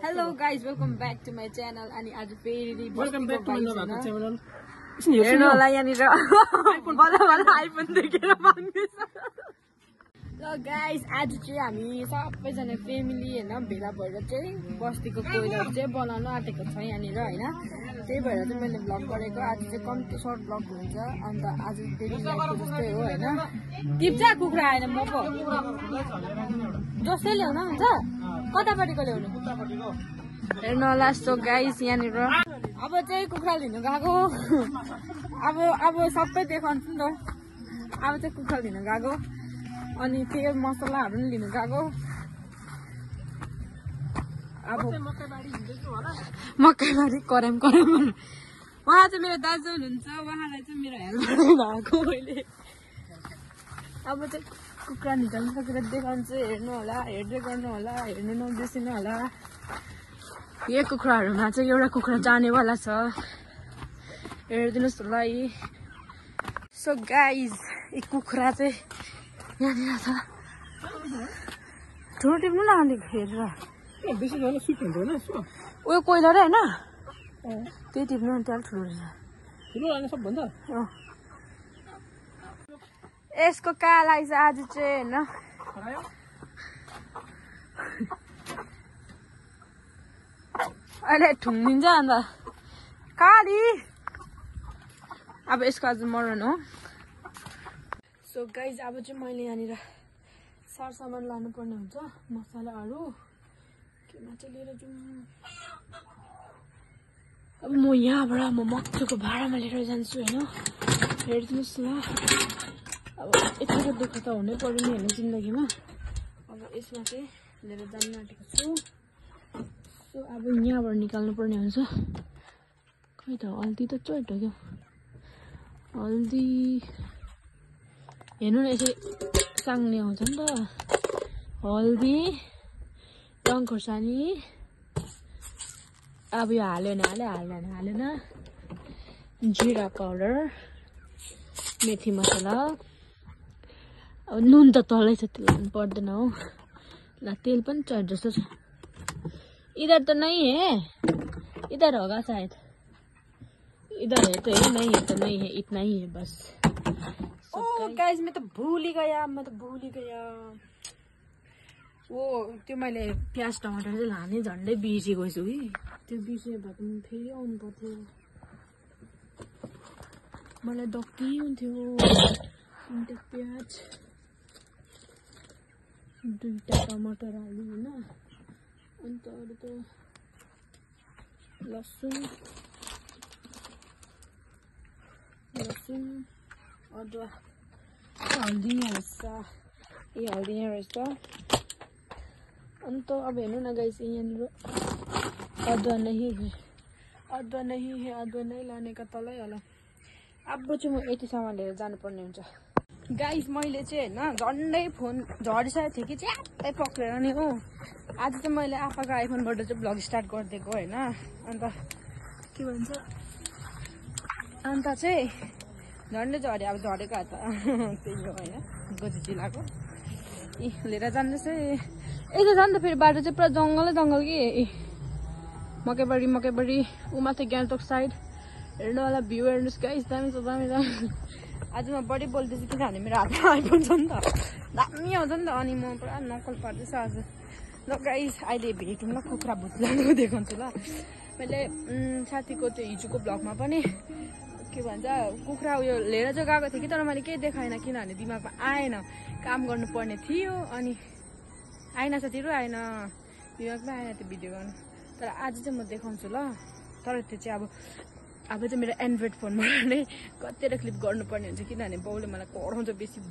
Hello guys, welcome back to my channel. अनि आज फेरि Welcome back to my channel. हेर्नु होला यहाँनिर बल्ल बल्ल आइफोन देखेर माग्दैछ। ल गाइस आज चाहिँ हामी सबैजना फ्यामिली हैन भेला भएर चाहिँ बस्तीको कोइलहरु चाहिँ बनाउन आँटेको छ यहाँनिर हैन। त्यही भएर चाहिँ मैले भ्लग गरेको। आज चाहिँ कम्ती सर्ट भ्लग हुन्छ। अन्त आज डेली लाइफको जस्तै हो हैन। टिप्चा कुखुरा आएन म पो जस्तै ल्याउन हुन्छ। कतापट्टिको ल्याउनु? हेर्नु होला सो गाइस यहाँनिर अब चाहिँ कुखुरा लिनु गएको। अब सबै देखाउँछु नि त। अब चाहिँ कुखुरा लिनु गएको अनि तेल मसलाहरु पनि लिनु गएको। अब मकैबारी कराम उहाँ चाहिँ मेरो दाजु हुनुहुन्छ। उहाँलाई चाहिँ मेरो हेल्प गर्नु भएको मैले। अब चाहिँ कुखुरा निकाल्नु सकेर देखाउँछु। हेर्नु होला, हेर्दै गर्नु होला, हेर्नु नबिर्सिनु होला। यो कुखुराहरुमा चाहिँ एउटा कुखुरा जानेवाला छ। हेर्दिनुस् होला यी। सो गाइज यी कुखुरा चाहिँ यहाँनिर छ। ठुलो टिप्नु न अलिक हेरेर। बेसी जस्तो सुट हुन्छ हैन यसो। उयो कोइलर हैन? त्यही टिप्नु नि त्यहाँ ठुलो रहेछ। ठुलो हैन सबभन्दा? यसको कालाई चाहिँ आज चाहिँ हैन अहिले ठुङ्गिन्छ अन्त काली। अब यसको आज मरण हो। सो गाइज अब चाहिँ मैले यहाँनिर सरसामान लानुपर्ने हुन्छ। मसलाहरू केमा चाहिँ लिएर जाउँ। अब म यहाँबाट मक्टुको भाडामा लिएर जान्छु होइन। हेरिदिनुहोस् न। अब यतिको दुःख त हुनै पर्यो नि होइन जिन्दगीमा। अब यसमा चाहिँ लिएर जानु आँटेको छु। सो अब यहाँबाट निकाल्नु पर्ने हुन्छ। खै त हल्दी त चोट क्या। हल्दी हेर्नु न यसरी साङ्ने आउँछ नि त। हल्दी, रङ खोर्सानी। अब यो हालेन जिरा पाउडर, मेथी मसला। अब नुन त तलै छ तेल पनि पर्दैन हो। ल तेल पनि चट जस्तो छ। इधर तो नहीं है, इधर होगा शायद। इधर है तो ये नहीं है तो नहीं है, इतना ही है बस। ओह गाइस मैं तो भूल ही गया। वो त्यो मैले प्याज टमाटर चाहिँ लाने झन्डै बिर्सेको छु कि। त्यो बिर्से भएको फेरि आउनु पर्थ्यो। मलाई डक्की हुन्थ्यो। एउटा प्याज, दुईटा टमाटर हाल्नु हैन। अन्त अरु त लसुन, अदुवा, हल्दी रहेछ। ए हल्दी यहाँ रहेछ। अन्त अब हेर्नु न गाइस यहाँनिर अदुवा नहीं लाने का तलै होला। अब चाहिँ म यति सामान लिएर जानुपर्ने हुन्छ। गाइस मैले चाहिँ हैन झन्डै फोन झरिसकेको थियो कि च्यात्तै पक्रेर नि हो। आज चाहिँ मैले आफाको आइफोनबाट चाहिँ भ्लग स्टार्ट गरिदिएको होइन। अन्त के भन्छ अन्त चाहिँ झन्डै झऱ्यो। अब झरेको हात त्यही हो होइन। गोजी जिल्लाको लिएर जाँदैछ। यता जान्छ फेरि बाटो चाहिँ पुरा जङ्गल कि। मकैबारी ऊ माथि गान्तोक साइड। हेर्नु होला भ्यू हेर्नुहोस् गाइस दामी छ। आज म बढी बोल्दैछु किनभने मेरो हातमा आइफोन छ नि त। दामी आउँछ नि त। अनि म पुरा नकल पार्दैछु आज। ल गाइस अहिले भेटौँ ल। कुखुरा भुत्लाको देखाउँछु ल। मैले साथीको त्यो हिजोको भ्लगमा पनि के भन्छ कुखुरा उयो लिएर चाहिँ गएको थिएँ कि। तर मैले केही देखाएन किनभने दिमागमा आएन। काम गर्नुपर्ने थियो अनि आएन साथीहरू आएन। दिमागमा आएन त्यो भिडियो गर्नु। तर आज चाहिँ म देखाउँछु ल। तर त्यो चाहिँ अब चाहिँ मेरो एन्ड्रोइड फोनबाट नै कतिवटा क्लिप गर्नुपर्ने हुन्छ किनभने बाउले मलाई कराउँछ बेसी।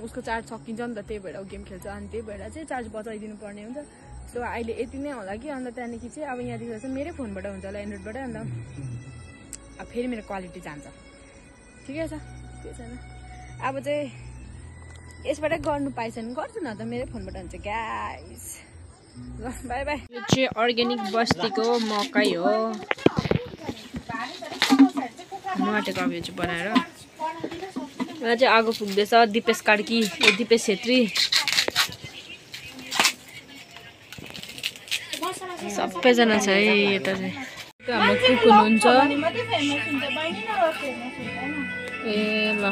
उसको चार्ज सकिन्छ नि त। त्यही भएर ऊ गेम खेल्छ अनि त्यही भएर चाहिँ चार्ज बचाइदिनु पर्ने हुन्छ। सो अहिले यति नै होला कि। अन्त त्यहाँदेखि चाहिँ अब यहाँदेखि चाहिँ मेरै फोनबाट हुन्छ होला एन्ड्रोइडबाट। अन्त अब फेरि मेरो क्वालिटी जान्छ। ठिकै छ त्यो छैन। अब चाहिँ यसबाटै गर्नु पाइछ भने गर्छु न त। मेरै फोनबाट हुन्छ गाइस। ल बाई बाई। यो चाहिँ अर्ग्यानिक बस्तीको मकै हो। माटेको अब यो चाहिँ बनाएर यहाँ चाहिँ आगो फुक्दैछ। दिपेश कार्की, दिपेश छेत्री। सबैजना छ है यता चाहिँ हाम्रो कुक हुनुहुन्छ ए ल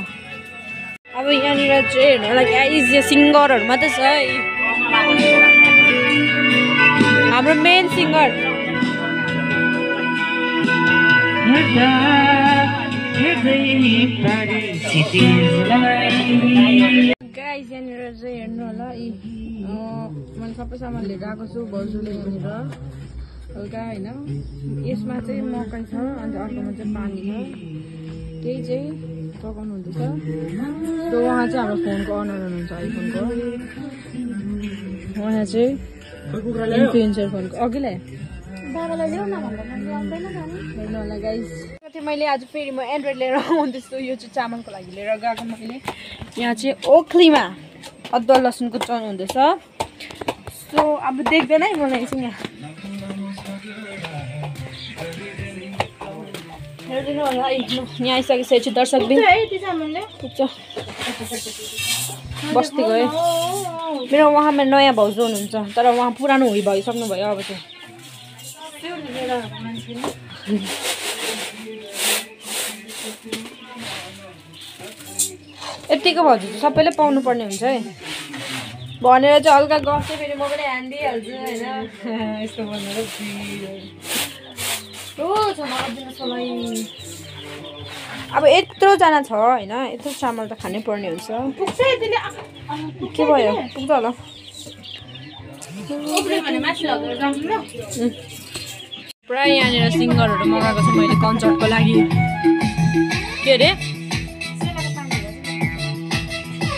अब यहाँनिर चाहिँ हेर्नु होला गाइस यो सिङ्गरहरू मात्रै छ है हाम्रो मेन सिङ्गर गाइस यहाँनिर चाहिँ हेर्नु होला मैले सबै सामान लिएर आएको छु भाउजूले यहाँनिर हल्का होइन यसमा चाहिँ मकै छ अन्त अर्कोमा चाहिँ पानी छ त्यही चाहिँ पकाउनु हुँदैछ त्यो उहाँ चाहिँ हाम्रो फोनको अनर हुनुहुन्छ आइफोनको उहाँ चाहिँ इन्फ्लुएन्सर फोनको अघि हेर्नु होला गाइस मैले आज फेरि म एन्ड्रोइड लिएर आउँदैछु यो चाहिँ चामलको लागि लिएर गएको मैले यहाँ चाहिँ ओखलीमा अदुवा लसुनको चन हुँदैछ सो अब देख्दैन है मलाई एकछिन यहाँ हेरिदिनु होला है यहाँ आइसकेपछि दर्शक बिन पुग्छ बस्ती गयो मेरो उहाँमा नयाँ भाउजू हुनुहुन्छ तर उहाँ पुरानो भइसक्नु भयो अब चाहिँ यतिको भाउजू चाहिँ सबैले पाउनु पर्ने हुन्छ है भनेर चाहिँ हल्का गफ चाहिँ फेरि म पनि हानिदिइहाल्छु होइन यस्तो भनेर अब यत्रोजना छ होइन यत्रो चामल त खानै पर्ने हुन्छ के भयो पुग्छ होला पुरा यहाँनिर सिङ्गरहरू मगाएको छु मैले कन्सर्टको लागि के अरे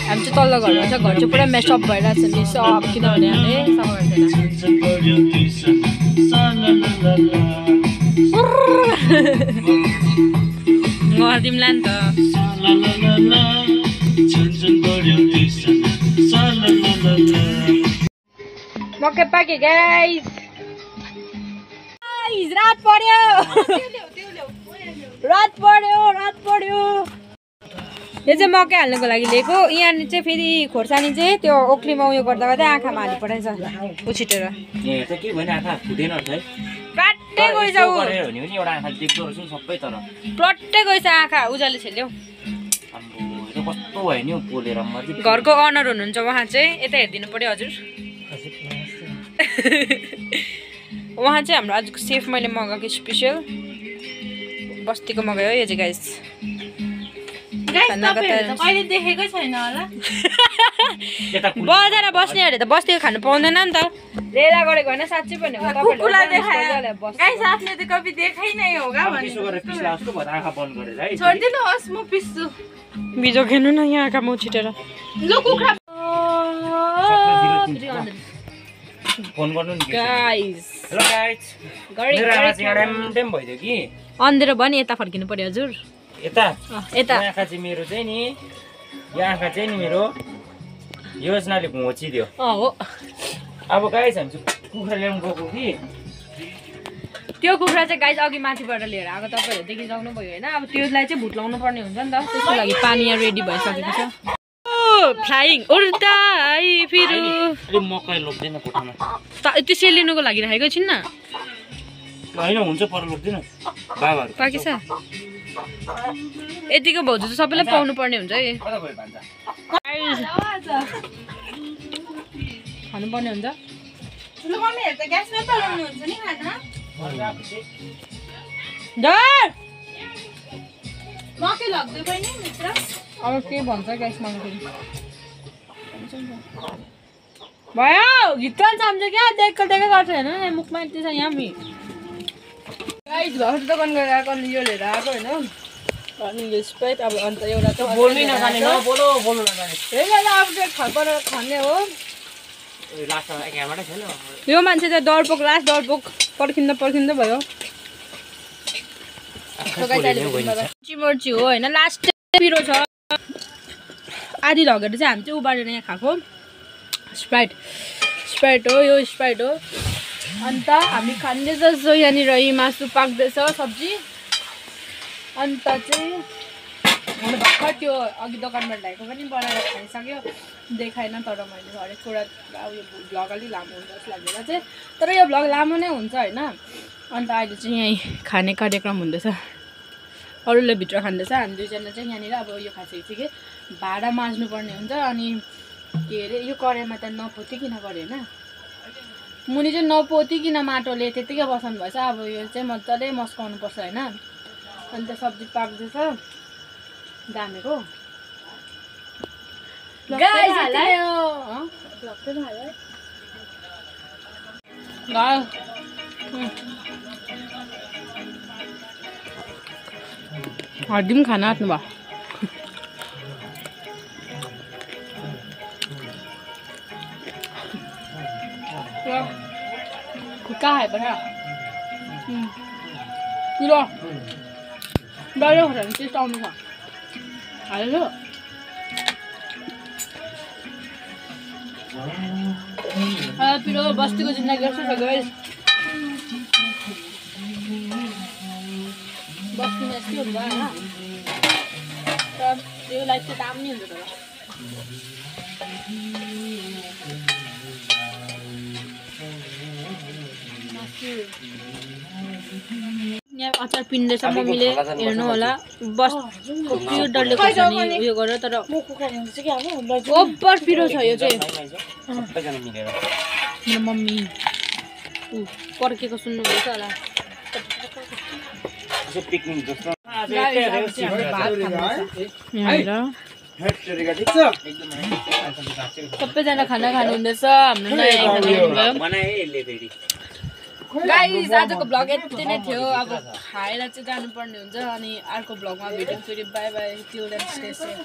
हामी चाहिँ तल्लो घरमा छ घर चाहिँ पुरा मेसअप भइरहेको छ नि सब किनभने हामीले सफा गरिदिउँला नि त मकै पाके गाइस रात पर्यो रात पर्यो यो चाहिँ मकै हाल्नुको लागि लिएको यहाँ चाहिँ फेरि खोर्सानी चाहिँ त्यो ओखलीमा उयो गर्दा गर्दै आँखामा हाली पठाइछ उछिटेर प्लट्टै गएछ आँखा उजाले छेल्यो घरको अनर हुनुहुन्छ उहाँ चाहिँ यता हेरिदिनु पर्यो हजुर उहाँ चाहिँ हाम्रो आजको सेफ मैले मगाएको स्पेसल बस्तीको मगायो यो चाहिँ गाइस देखेकै छैन होला बजार बस्नेहरूले त बस्तीको खानु पाउँदैन नि त रेला गरेको होइन साँच्चै पनि बिजो खेल्नु न यहाँ आँखा म छिटेर अन्धेरो भयो नि यता फर्किनु पर्यो हजुर यता आँखा चाहिँ मेरो चाहिँ नि यो आँखा चाहिँ नि मेरो योजनाले घोचिदियो अब गाइस हामी कुखुरा ल्याउनु गएको कि त्यो कुखुरा चाहिँ गाइस अघि माथिबाट लिएर आएको तपाईँहरू देखिसक्नु भयो होइन अब त्यसलाई चाहिँ भुट्लाउनु पर्ने हुन्छ नि त त्यसको लागि पानी यहाँ रेडी भइसकेको छ फ्लाइङ उड्दा मकै लोक्दैन कोठामा त्यो सेलिनुको लागि राखेको छिन् न होइन हुन्छ पर लोक्दैन बाबाहरू पाके छ यतिको भाउजू चाहिँ सबैलाई पाउनु पर्ने हुन्छ है खानु पर्ने हुन्छ अब के भन्छ ग्यास माग्दाखेरि भयो गीत पनि चाम्छ क्या देखेको गर्छ हेर्नु न मुखमा यति छ यहाँ गाइस घर दोकान गएर आएको अनि यो लिएर आएको होइन अनि यो स्प्राइट अब अन्त एउटा त बोल्नै नजाने न बोलो बोल्नु नजाने अपडेट खाने हो यो मान्छे चाहिँ डरपोक लास्ट डरपोक पर्खिँदा भयो मर्ची हो होइन लास्ट पिरो छ आधी लगेर चाहिँ हामी चाहिँ उबालेर यहाँ खाएको स्प्राइट हो यो स्प्राइट हो अन्त हामी खाँदैछ यहाँनिर मासु पाक्दैछ सब्जी अन्त चाहिँ अनि भर्खर त्यो अघि दोकानबाट ल्याएको पनि बनाएर खाइसक्यो देखाएन तर मैले हरेक कुरा अब यो भ्लग अलिक लामो हुन्छ जस्तो लागेर चाहिँ तर यो भ्लग लामो नै हुन्छ होइन अन्त अहिले चाहिँ यहीँ खाने कार्यक्रम हुँदैछ अरूले भित्र खाँदैछ हामी दुईजना चाहिँ यहाँनिर अब यो खाइसकेपछि कि भाँडा माझ्नुपर्ने हुन्छ अनि के अरे यो कराईमा त नपोतिकन गऱ्यो होइन मुनि चाहिँ नपोतिकन माटोले त्यत्तिकै बसाउनु भएछ अब यो चाहिँ मजाले मस्काउनु पर्छ होइन अन्त सब्जी पाक्दैछ दामेको हड्डी पनि खान आँट्नु भयो खुट्टा खायो पनि पिरो डल्लो खोज्यो भने टेस्ट आउनु छ हाल्यो पिरो बस्तीको जिन्दगी कस्तो छ गाइस बस्तीमा यस्तै हुन्छ होइन तर यो लाइफ चाहिँ दाम नि हुन्छ तर यहाँ अचार पिन्दैछ मम्मीले हेर्नु होला बसको पिरो डल्ले खोर्सानी उयो गरेर तर ओभर पिरो छ यो चाहिँ मेरो मम्मी पर्केको सुन्नुहुँदैछ होला सबैजना खाना खानुहुँदैछ हाम्रो गाइस आजको भ्लग यति नै थियो अब खाएर चाहिँ जानुपर्ने हुन्छ अनि अर्को भ्लगमा भेटौँ फेरि bye bye till then stay safe